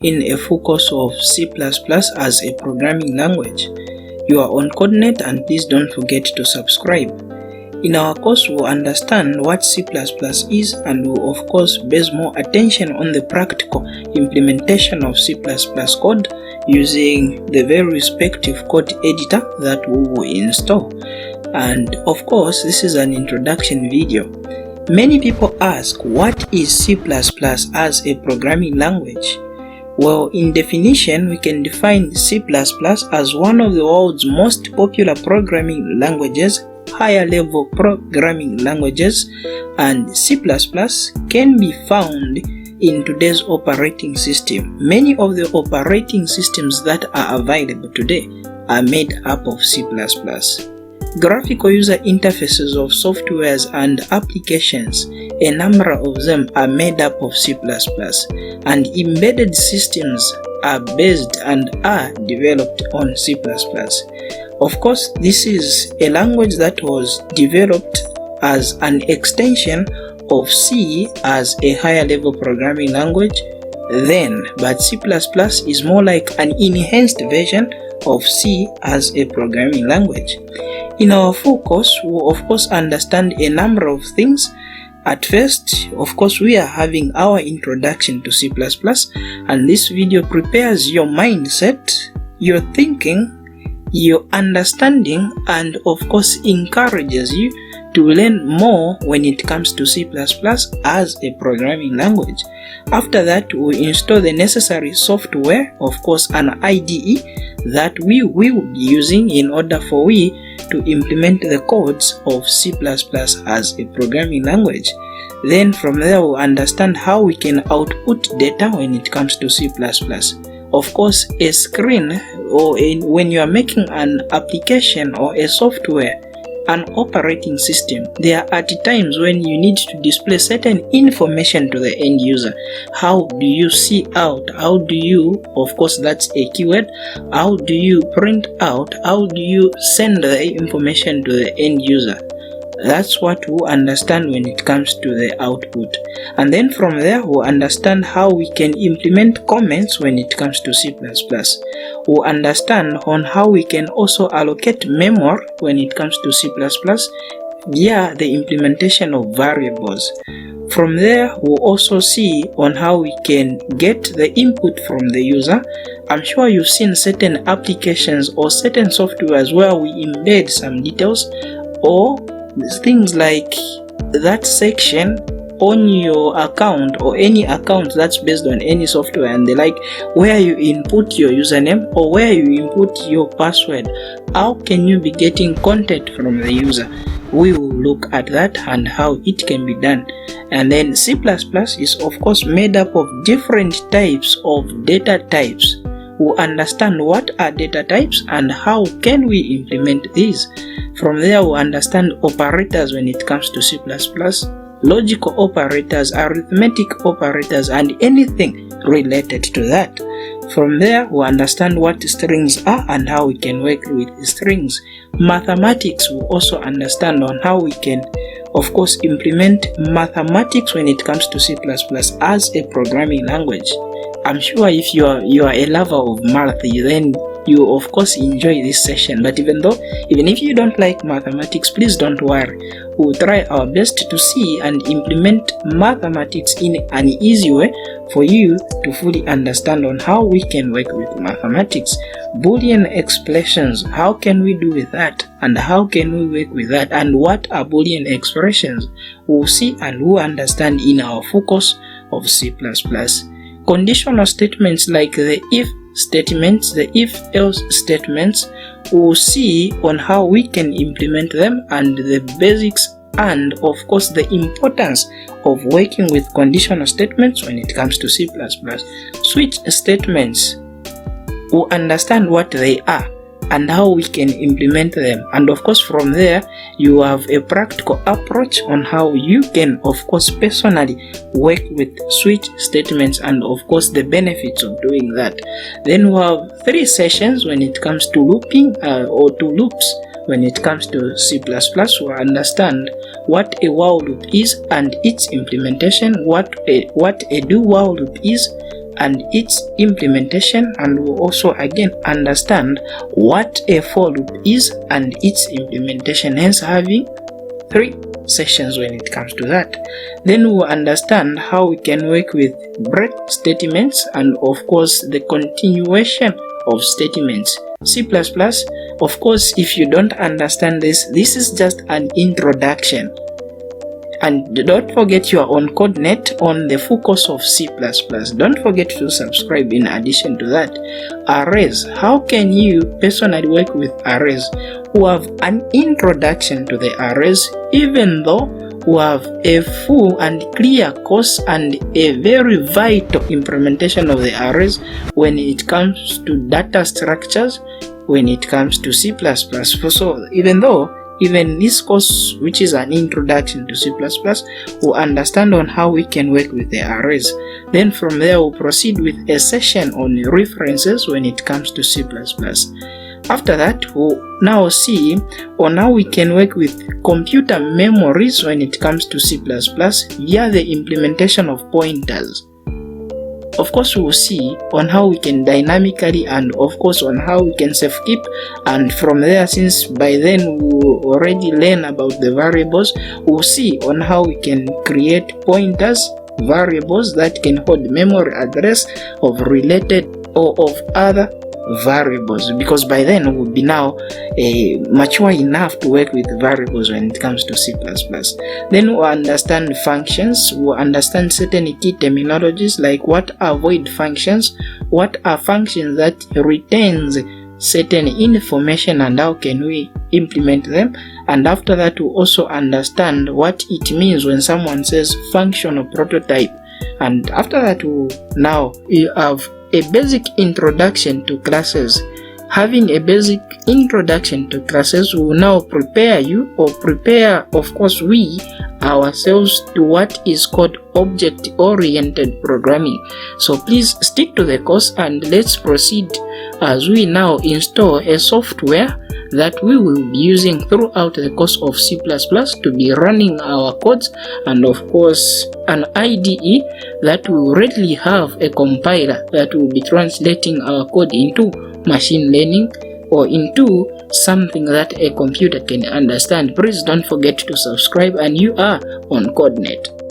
in a full course of C++ as a programming language. You are on Coordinate, and please don't forget to subscribe. In our course, we'll understand what C++ is, and we'll of course base more attention on the practical implementation of C++ code using the very respective code editor that we will install. And of course, this is an introduction video. Many people ask, what is C++ as a programming language? Well, in definition, we can define C++ as one of the world's most popular programming languages, higher level programming languages, and C++ can be found in today's operating system. Many of the operating systems that are available today are made up of C++. Graphical user interfaces of softwares and applications, a number of them are made up of C++, and embedded systems are based and are developed on C++. Of course, this is a language that was developed as an extension of C as a higher level programming language then, but C++ is more like an enhanced version of C as a programming language. In our full course, we will of course understand a number of things. At first, of course, we are having our introduction to C++, and this video prepares your mindset, your thinking, your understanding, and of course encourages you to learn more when it comes to C++ as a programming language. After that, we install the necessary software, of course an IDE, that we will be using in order for we to implement the codes of C++ as a programming language. Then from there, we'll understand how we can output data when it comes to C++. Of course, a screen, or when you are making an application or a software, an operating system, there are at times when you need to display certain information to the end user. How do you see out? How do you, of course that's a keyword, how do you print out? How do you send the information to the end user? That's what we understand when it comes to the output. And then from there, we'll understand how we can implement comments when it comes to C++. We'll understand on how we can also allocate memory when it comes to C++ via the implementation of variables. From there, we'll also see on how we can get the input from the user. I'm sure you've seen certain applications or certain softwares where we embed some details or things like that section on your account or any account that's based on any software and the like, where you input your username or where you input your password. How can you be getting content from the user? We will look at that and how it can be done. And then C++ is of course made up of different types of data types. We'll understand what are data types and how can we implement these. From there, we'll understand operators when it comes to C++, logical operators, arithmetic operators, and anything related to that. From there, we'll understand what strings are and how we can work with strings. Mathematics, we'll also understand on how we can, of course, implement mathematics when it comes to C++ as a programming language. I'm sure if you are a lover of math, then you of course enjoy this session. But even if you don't like mathematics, please don't worry. We'll try our best to see and implement mathematics in an easy way for you to fully understand on how we can work with mathematics. Boolean expressions, how can we do with that, and how can we work with that, and what are Boolean expressions? We'll see and we'll understand in our focus of C++. Conditional statements like the if statements, the if-else statements, we'll see on how we can implement them and the basics and of course the importance of working with conditional statements when it comes to C++. Switch statements, we'll understand what they are and how we can implement them, and of course from there you have a practical approach on how you can of course personally work with switch statements and of course the benefits of doing that. Then we have 3 sessions when it comes to looping or to loops. When it comes to C++, we understand what a while loop is and its implementation, what a do while loop is, and its implementation, and we'll also again understand what a for loop is and its implementation, hence having 3 sessions when it comes to that. Then we'll understand how we can work with break statements and of course the continuation of statements. C++, of course, if you don't understand this is just an introduction. And don't forget you are on CodeNet on the full course of C++. Don't forget to subscribe. In addition to that, arrays. How can you personally work with arrays? Who have an introduction to the arrays, even though we have a full and clear course and a very vital implementation of the arrays when it comes to data structures, when it comes to C++. So even this course, which is an introduction to C++, we'll understand on how we can work with the arrays. Then from there we'll proceed with a session on references when it comes to C++. After that, we'll now see on how we can work with computer memories when it comes to C++ via the implementation of pointers. Of course, we'll see on how we can dynamically and of course on how we can safe keep, and from there, since by then we'll already learn about the variables, we'll see on how we can create pointers, variables that can hold memory address of related or of other variables, because by then we'll be now mature enough to work with variables when it comes to C++. Then we'll understand functions. We'll understand certain key terminologies like what are void functions, what are functions that retains certain information and how can we implement them. And after that we'll also understand what it means when someone says functional prototype. And after that we'll now have a basic introduction to classes. Having a basic introduction to classes will now prepare you, or prepare of course we ourselves, to what is called object-oriented programming. So please stick to the course and let's proceed as we now install a software that we will be using throughout the course of C++ to be running our codes, and of course an IDE that will readily have a compiler that will be translating our code into machine learning or into something that a computer can understand. Please don't forget to subscribe, and you are on CodeNet.